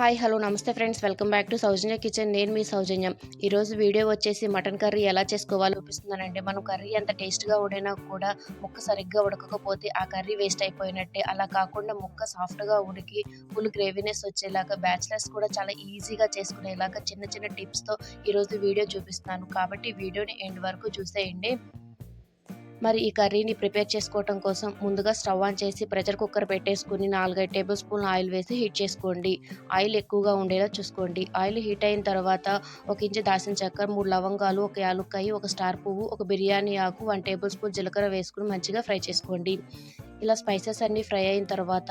Hi hello నమస్తే friends, welcome back to Soujanya kitchen. నేను మీ సౌజన్యం. ఈరోజు వీడియో వచ్చేసి మటన్ కర్రీ ఎలా చేసుకోవాలో చూపిస్తున్నానండి. మనం కర్రీ ఎంత టేస్ట్గా ఉడినా కూడా ముక్క సరిగ్గా ఉడకకపోతే ఆ కర్రీ వేస్ట్ అయిపోయినట్టే. అలా కాకుండా ముక్క సాఫ్ట్గా ఉడికి ఫుల్ గ్రేవీనెస్ వచ్చేలాగా బ్యాచిలర్స్ కూడా చాలా ఈజీగా చేసుకునేలాగా చిన్న చిన్న టిప్స్తో ఈరోజు వీడియో చూపిస్తున్నాను. కాబట్టి వీడియోని ఎండ్ వరకు చూసేయండి. మరి ఈ కర్రీని ప్రిపేర్ చేసుకోవటం కోసం ముందుగా స్టవ్ ఆన్ చేసి ప్రెషర్ కుక్కర్ పెట్టేసుకుని 4-5 టేబుల్ స్పూన్ ఆయిల్ వేసి హీట్ చేసుకోండి. ఆయిల్ ఎక్కువగా ఉండేలా చూసుకోండి. ఆయిల్ హీట్ అయిన తర్వాత 1 ఇంచు దాల్చిన చెక్క, 3 లవంగాలు, 1 యాలుక్కాయ, 1 స్టార్ పువ్వు, 1 బిర్యానీ ఆకు, 1 టేబుల్ స్పూన్ జీలకర్ర వేసుకుని మంచిగా ఫ్రై చేసుకోండి. ఇలా స్పైసెస్ అన్నీ ఫ్రై అయిన తర్వాత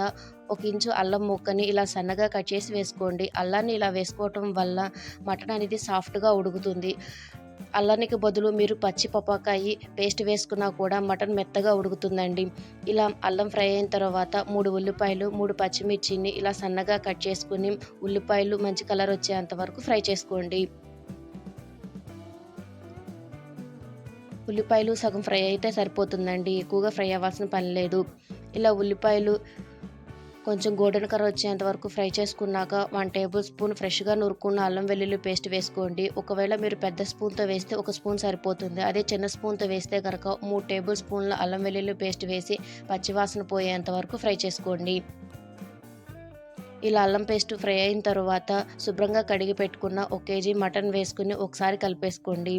1 ఇంచు అల్లం ముక్కని ఇలా సన్నగా కట్ చేసి వేసుకోండి. అల్లాన్ని ఇలా వేసుకోవటం వల్ల మటన్ అనేది సాఫ్ట్గా ఉడుకుతుంది. అల్లానికి బదులు మీరు పచ్చి పపాకాయ పేస్ట్ వేసుకున్నా కూడా మటన్ మెత్తగా ఉడుకుతుందండి. ఇలా అల్లం ఫ్రై అయిన తర్వాత 3 ఉల్లిపాయలు, 3 పచ్చిమిర్చిని ఇలా సన్నగా కట్ చేసుకుని ఉల్లిపాయలు మంచి కలర్ వచ్చేంత వరకు ఫ్రై చేసుకోండి. ఉల్లిపాయలు సగం ఫ్రై అయితే సరిపోతుందండి, ఎక్కువగా ఫ్రై అవ్వాల్సిన పని లేదు. ఇలా ఉల్లిపాయలు కొంచెం గోల్డెన్ కలర్ వచ్చేంత వరకు ఫ్రై చేసుకున్నాక 1 టేబుల్ స్పూన్ ఫ్రెష్గా నురుక్కున్న అల్లం వెల్లుల్లి పేస్ట్ వేసుకోండి. ఒకవేళ మీరు పెద్ద స్పూన్తో వేస్తే 1 స్పూన్ సరిపోతుంది. అదే చిన్న స్పూన్తో వేస్తే కనుక 3 టేబుల్ స్పూన్ల అల్లం వెల్లుల్లి పేస్ట్ వేసి పచ్చివాసన పోయేంత వరకు ఫ్రై చేసుకోండి. ఇలా అల్లం పేస్ట్ ఫ్రై అయిన తర్వాత శుభ్రంగా కడిగి పెట్టుకున్న 1 కేజీ మటన్ వేసుకుని ఒకసారి కలిపేసుకోండి.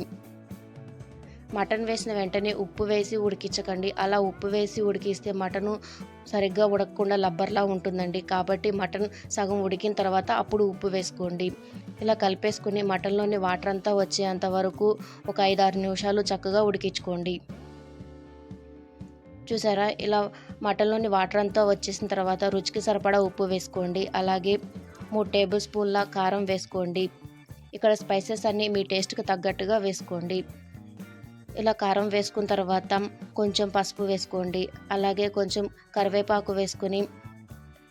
మటన్ వేసిన వెంటనే ఉప్పు వేసి ఉడికించకండి. అలా ఉప్పు వేసి ఉడికిస్తే మటను సరిగ్గా ఉడకకుండా లబ్బర్లా ఉంటుందండి. కాబట్టి మటన్ సగం ఉడికిన తర్వాత అప్పుడు ఉప్పు వేసుకోండి. ఇలా కలిపేసుకుని మటన్లోని వాటర్ అంతా వచ్చేంత వరకు ఒక 5-6 నిమిషాలు చక్కగా ఉడికించుకోండి. చూసారా, ఇలా మటన్లోని వాటర్ అంతా వచ్చేసిన తర్వాత రుచికి సరిపడా ఉప్పు వేసుకోండి. అలాగే 3 టేబుల్ స్పూన్ల కారం వేసుకోండి. ఇక్కడ స్పైసెస్ అన్నీ మీ టేస్ట్కి తగ్గట్టుగా వేసుకోండి. ఇలా కారం వేసుకున్న తర్వాత కొంచెం పసుపు వేసుకోండి. అలాగే కొంచెం కరివేపాకు వేసుకుని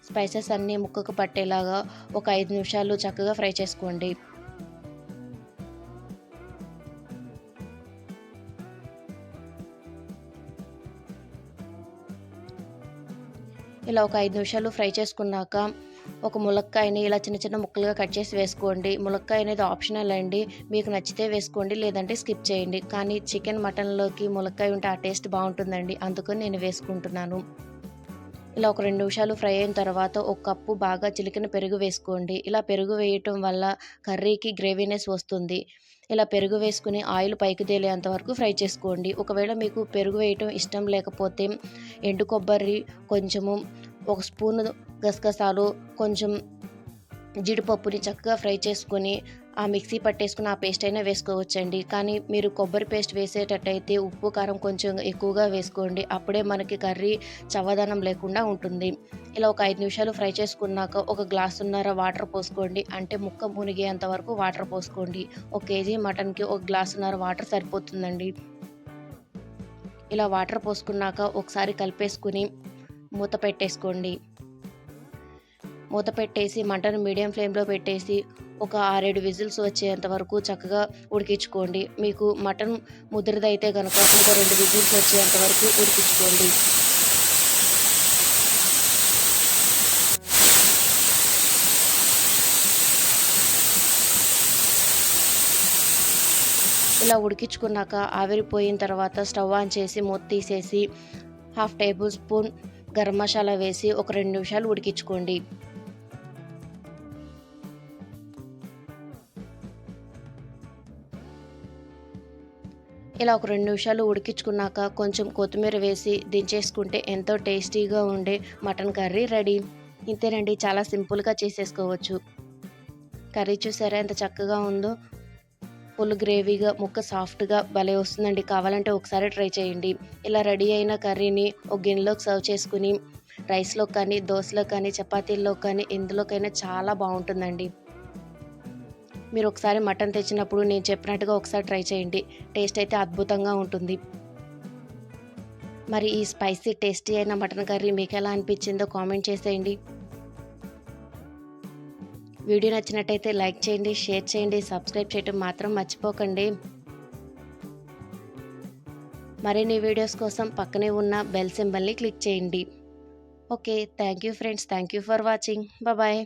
స్పైసెస్ అన్నీ ముక్కకు పట్టేలాగా ఒక 5 నిమిషాలు చక్కగా ఫ్రై చేసుకోండి. ఇలా ఒక 5 నిమిషాలు ఫ్రై చేసుకున్నాక ఒక ములక్కాయని ఇలా చిన్న చిన్న ముక్కలుగా కట్ చేసి వేసుకోండి. ములక్కాయ అనేది ఆప్షనల్ అండి, మీకు నచ్చితే వేసుకోండి, లేదంటే స్కిప్ చేయండి. కానీ చికెన్ మటన్లోకి ములక్కాయ ఉంటే ఆ టేస్ట్ బాగుంటుందండి, అందుకని నేను వేసుకుంటున్నాను. ఇలా ఒక 2 నిమిషాలు ఫ్రై అయిన తర్వాత 1 కప్పు బాగా చిలికిన పెరుగు వేసుకోండి. ఇలా పెరుగు వేయటం వల్ల కర్రీకి గ్రేవీనెస్ వస్తుంది. ఇలా పెరుగు వేసుకుని ఆయిల్ పైకి తేలేంత వరకు ఫ్రై చేసుకోండి. ఒకవేళ మీకు పెరుగు వేయటం ఇష్టం లేకపోతే ఎండు కొబ్బరి కొంచెము, 1 స్పూను గసగసాలు, కొంచెం జీడిపప్పుని చక్కగా ఫ్రై చేసుకొని ఆ మిక్సీ పట్టేసుకుని ఆ పేస్ట్ అయినా వేసుకోవచ్చండి. కానీ మీరు కొబ్బరి పేస్ట్ వేసేటట్టయితే ఉప్పు కారం కొంచెం ఎక్కువగా వేసుకోండి. అప్పుడే మనకి కర్రీ చవదనం లేకుండా ఉంటుంది. ఇలా ఒక 5 నిమిషాలు ఫ్రై చేసుకున్నాక 1 గ్లాసున్నర వాటర్ పోసుకోండి. అంటే ముక్క మునిగేంత వరకు వాటర్ పోసుకోండి. 1 కేజీ మటన్కి 1 గ్లాసున్నర వాటర్ సరిపోతుందండి. ఇలా వాటర్ పోసుకున్నాక ఒకసారి కలిపేసుకుని మూత పెట్టేసుకోండి. మూత పెట్టేసి మంటను మీడియం ఫ్లేమ్లో పెట్టేసి ఒక 6-7 విజిల్స్ వచ్చేంత వరకు చక్కగా ఉడికించుకోండి. మీకు మటన్ ముదిరిదైతే కనుక ఇంకో 2 విజిల్స్ వచ్చేంత వరకు ఉడికించుకోండి. ఇలా ఉడికించుకున్నాక ఆవిరిపోయిన తర్వాత స్టవ్ ఆన్ చేసి మూత తీసేసి 1/2 టేబుల్ స్పూన్ గరం మసాలా వేసి ఒక 2 నిమిషాలు ఉడికించుకోండి. ఇలా ఒక 2 నిమిషాలు ఉడికించుకున్నాక కొంచెం కొత్తిమీర వేసి దించేసుకుంటే ఎంతో టేస్టీగా ఉండే మటన్ కర్రీ రెడీ. ఇంతేనండి, చాలా సింపుల్గా చేసేసుకోవచ్చు. కర్రీ చూసారా ఎంత చక్కగా ఉందో, ఫుల్ గ్రేవీగా ముక్క సాఫ్ట్గా భలే వస్తుందండి. కావాలంటే ఒకసారి ట్రై చేయండి. ఇలా రెడీ అయిన కర్రీని ఒక గిన్నెలోకి సర్వ్ చేసుకుని రైస్లో కానీ, దోశలో కానీ, చపాతీల్లో కానీ ఎందులోకైనా చాలా బాగుంటుందండి. మీరు ఒకసారి మటన్ తెచ్చినప్పుడు నేను చెప్పినట్టుగా ఒకసారి ట్రై చేయండి. టేస్ట్ అయితే అద్భుతంగా ఉంటుంది. మరి ఈ స్పైసీ టేస్టీ అయిన మటన్ కర్రీ మీకు ఎలా అనిపించిందో కామెంట్ చేసేయండి. వీడియో నచ్చినట్టయితే లైక్ చేయండి, షేర్ చేయండి, సబ్స్క్రైబ్ చేయడం మాత్రం మర్చిపోకండి. మరిన్ని వీడియోస్ కోసం పక్కనే ఉన్న బెల్ సింబల్ని క్లిక్ చేయండి. Okay, thank you friends, thank you for watching. Bye.